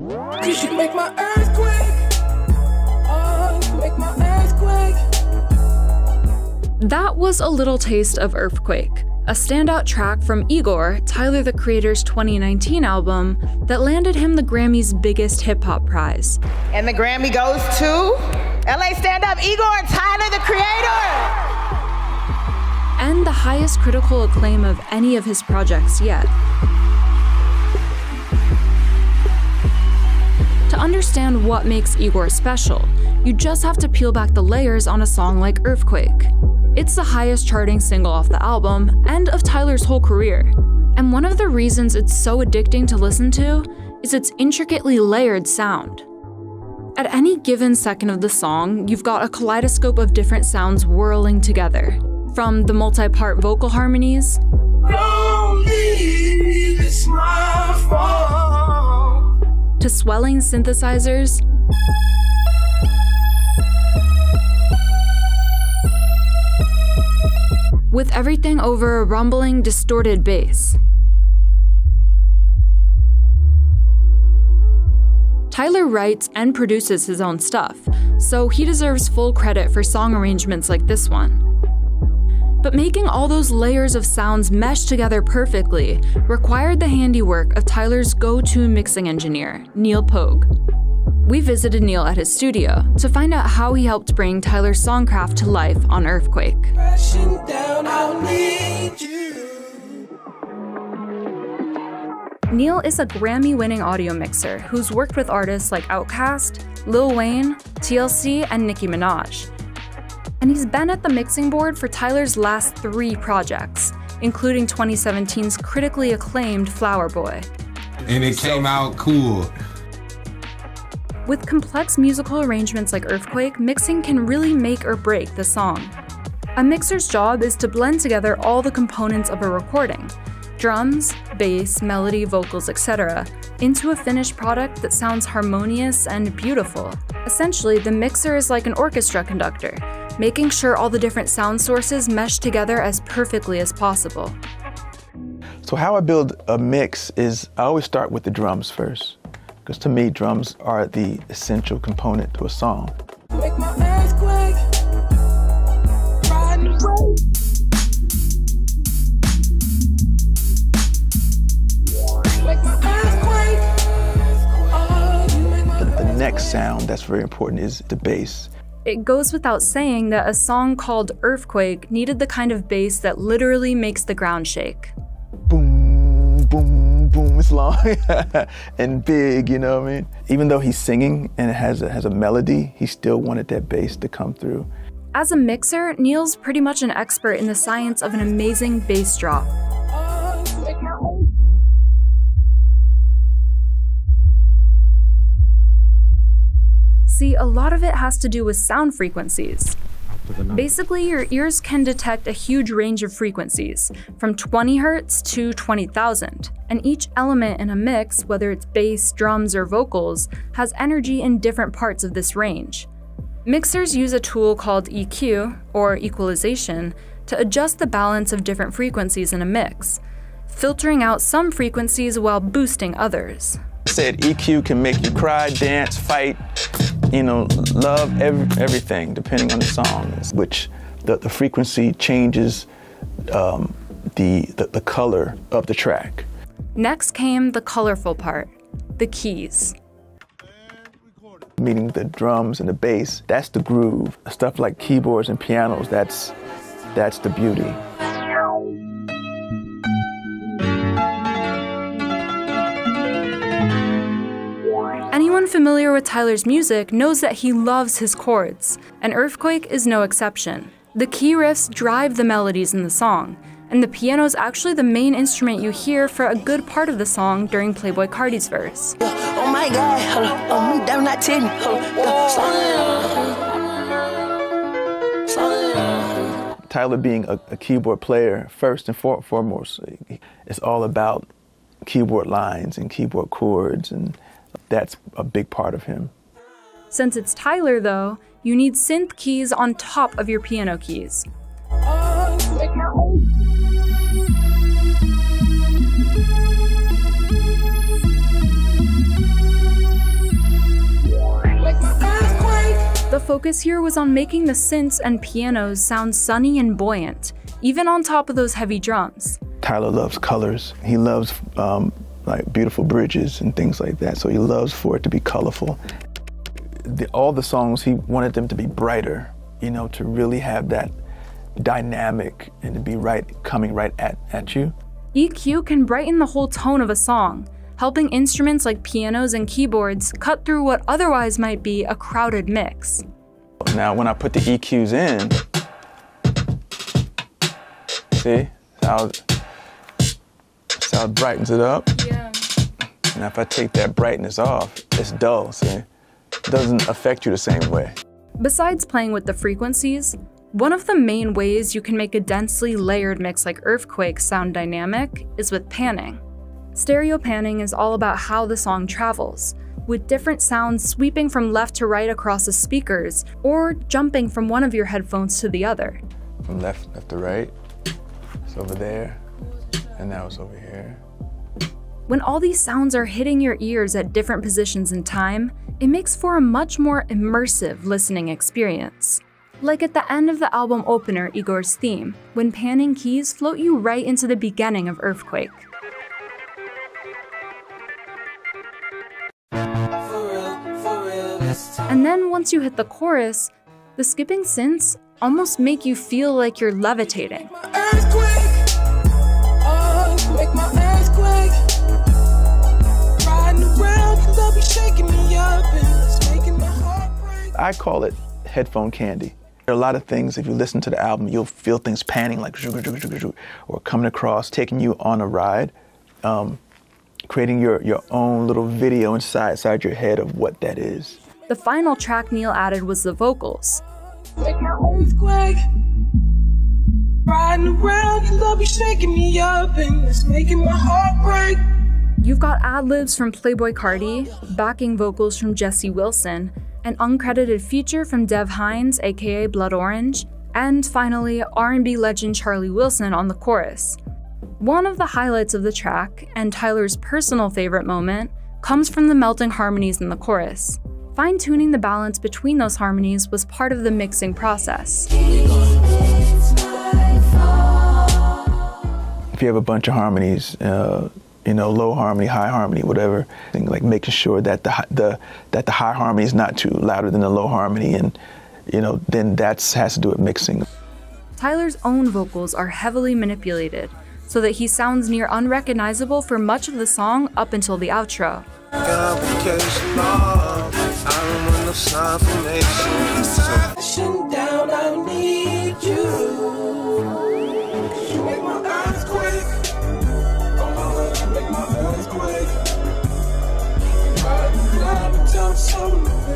'Cause you make my earthquake. Oh, you make my earthquake. That was a little taste of Earthquake, a standout track from Igor, Tyler the Creator's 2019 album that landed him the Grammy's biggest hip-hop prize. And the Grammy goes to LA Stand Up, Igor, Tyler the Creator! And the highest critical acclaim of any of his projects yet. To understand what makes Igor special, you just have to peel back the layers on a song like Earthquake. It's the highest charting single off the album, and of Tyler's whole career. And one of the reasons it's so addicting to listen to is its intricately layered sound. At any given second of the song, you've got a kaleidoscope of different sounds whirling together. From the multi-part vocal harmonies, to swelling synthesizers, with everything over a rumbling, distorted bass. Tyler writes and produces his own stuff, so he deserves full credit for song arrangements like this one. But making all those layers of sounds mesh together perfectly required the handiwork of Tyler's go-to mixing engineer, Neil Pogue. We visited Neil at his studio to find out how he helped bring Tyler's songcraft to life on Earthquake. Neil is a Grammy-winning audio mixer who's worked with artists like Outkast, Lil Wayne, TLC, and Nicki Minaj. And he's been at the mixing board for Tyler's last 3 projects, including 2017's critically acclaimed Flower Boy. And it came out cool. With complex musical arrangements like Earthquake, mixing can really make or break the song. A mixer's job is to blend together all the components of a recording, drums, bass, melody, vocals, etc., into a finished product that sounds harmonious and beautiful. Essentially, the mixer is like an orchestra conductor, making sure all the different sound sources mesh together as perfectly as possible. So how I build a mix is I always start with the drums first, because to me, drums are the essential component to a song. Make my earthquake. Riding away. Make my earthquake. Oh, you make my The next sound that's very important is the bass. It goes without saying that a song called Earthquake needed the kind of bass that literally makes the ground shake. Boom, boom, boom, it's long and big, you know what I mean? Even though he's singing and it has a melody, he still wanted that bass to come through. As a mixer, Neil's pretty much an expert in the science of an amazing bass drop. See, a lot of it has to do with sound frequencies. Basically, your ears can detect a huge range of frequencies, from 20 Hz to 20,000, and each element in a mix, whether it's bass, drums, or vocals, has energy in different parts of this range. Mixers use a tool called EQ, or equalization, to adjust the balance of different frequencies in a mix, filtering out some frequencies while boosting others. I said EQ can make you cry, dance, fight, you know, love, everything, depending on the song, which the frequency changes the color of the track. Next came the colorful part, the keys. Meaning the drums and the bass, that's the groove. Stuff like keyboards and pianos, that's the beauty. Anyone familiar with Tyler's music knows that he loves his chords, and Earthquake is no exception. The key riffs drive the melodies in the song, and the piano is actually the main instrument you hear for a good part of the song during Playboi Carti's verse. oh my God, hold me down, not tell me, Tyler being a keyboard player, first and foremost, it's all about keyboard lines and keyboard chords, and that's a big part of him. Since it's Tyler, though, you need synth keys on top of your piano keys. focus here was on making the synths and pianos sound sunny and buoyant, even on top of those heavy drums. Tyler loves colors. He loves like beautiful bridges and things like that, so he loves for it to be colorful. All the songs, he wanted them to be brighter, you know, to really have that dynamic and to be coming right at you. EQ can brighten the whole tone of a song, helping instruments like pianos and keyboards cut through what otherwise might be a crowded mix. Now, when I put the EQs in, see how it brightens it up? Yeah. And if I take that brightness off, it's dull, see? It doesn't affect you the same way. Besides playing with the frequencies, one of the main ways you can make a densely layered mix like Earthquake sound dynamic is with panning. Stereo panning is all about how the song travels, with different sounds sweeping from left to right across the speakers, or jumping from one of your headphones to the other. From left to right, it's over there, and now it's over here. When all these sounds are hitting your ears at different positions in time, it makes for a much more immersive listening experience. Like at the end of the album opener, Igor's Theme, when panning keys float you right into the beginning of Earthquake. And then once you hit the chorus, the skipping synths almost make you feel like you're levitating. Earthquake, oh, make my earthquake. Riding around, they'll be shaking me up and it's making my heart break. I call it headphone candy. There are a lot of things, if you listen to the album, you'll feel things panning like or coming across, taking you on a ride, creating your own little video inside your head of what that is. The final track Neil added was the vocals. Make my earthquake. Riding around, they'll be shaking me up and it's making my heart break. You've got ad-libs from Playboi Carti, backing vocals from Jesse Wilson, an uncredited feature from Dev Hynes, aka Blood Orange, and finally, R&B legend Charlie Wilson on the chorus. One of the highlights of the track, and Tyler's personal favorite moment, comes from the melting harmonies in the chorus. Fine-tuning the balance between those harmonies was part of the mixing process. If you have a bunch of harmonies, you know, low harmony, high harmony, whatever, like making sure that the high harmony is not too louder than the low harmony, and you know, then that has to do with mixing. Tyler's own vocals are heavily manipulated, so that he sounds near unrecognizable for much of the song up until the outro. Down, I need you. You make my earthquake. Oh, make my earthquake.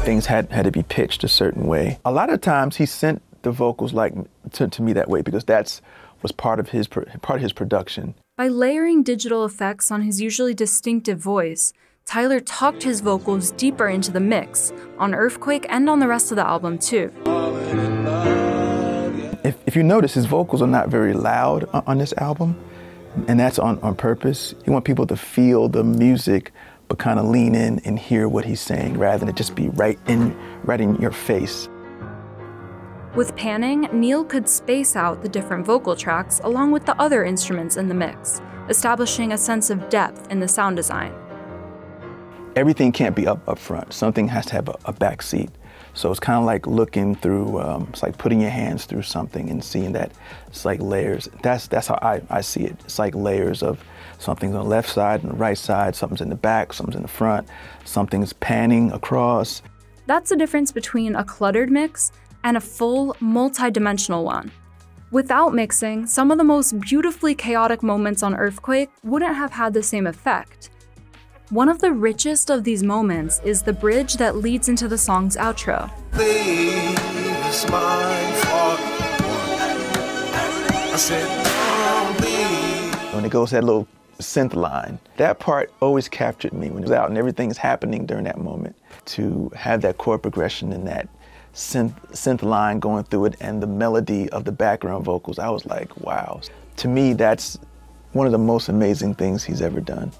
Things had to be pitched a certain way. A lot of times he sent the vocals like to me that way because was part of his production. By layering digital effects on his usually distinctive voice, Tyler tucked his vocals deeper into the mix, on Earthquake and on the rest of the album too. If you notice, his vocals are not very loud on this album, and that's on purpose. You want people to feel the music, but kind of lean in and hear what he's saying, rather than it just be right in your face. With panning, Neil could space out the different vocal tracks along with the other instruments in the mix, establishing a sense of depth in the sound design. Everything can't be up front. Something has to have a back seat. So it's kind of like looking through, it's like putting your hands through something and seeing that it's like layers. That's how I see it. It's like layers of something's on the left side and the right side, something's in the back, something's in the front, something's panning across. That's the difference between a cluttered mix and a full, multi-dimensional one. Without mixing, some of the most beautifully chaotic moments on Earthquake wouldn't have had the same effect. One of the richest of these moments is the bridge that leads into the song's outro. When it goes to that little synth line, that part always captured me when it was out and everything's happening during that moment. To have that chord progression and that synth line going through it and the melody of the background vocals, I was like, wow. To me, that's one of the most amazing things he's ever done.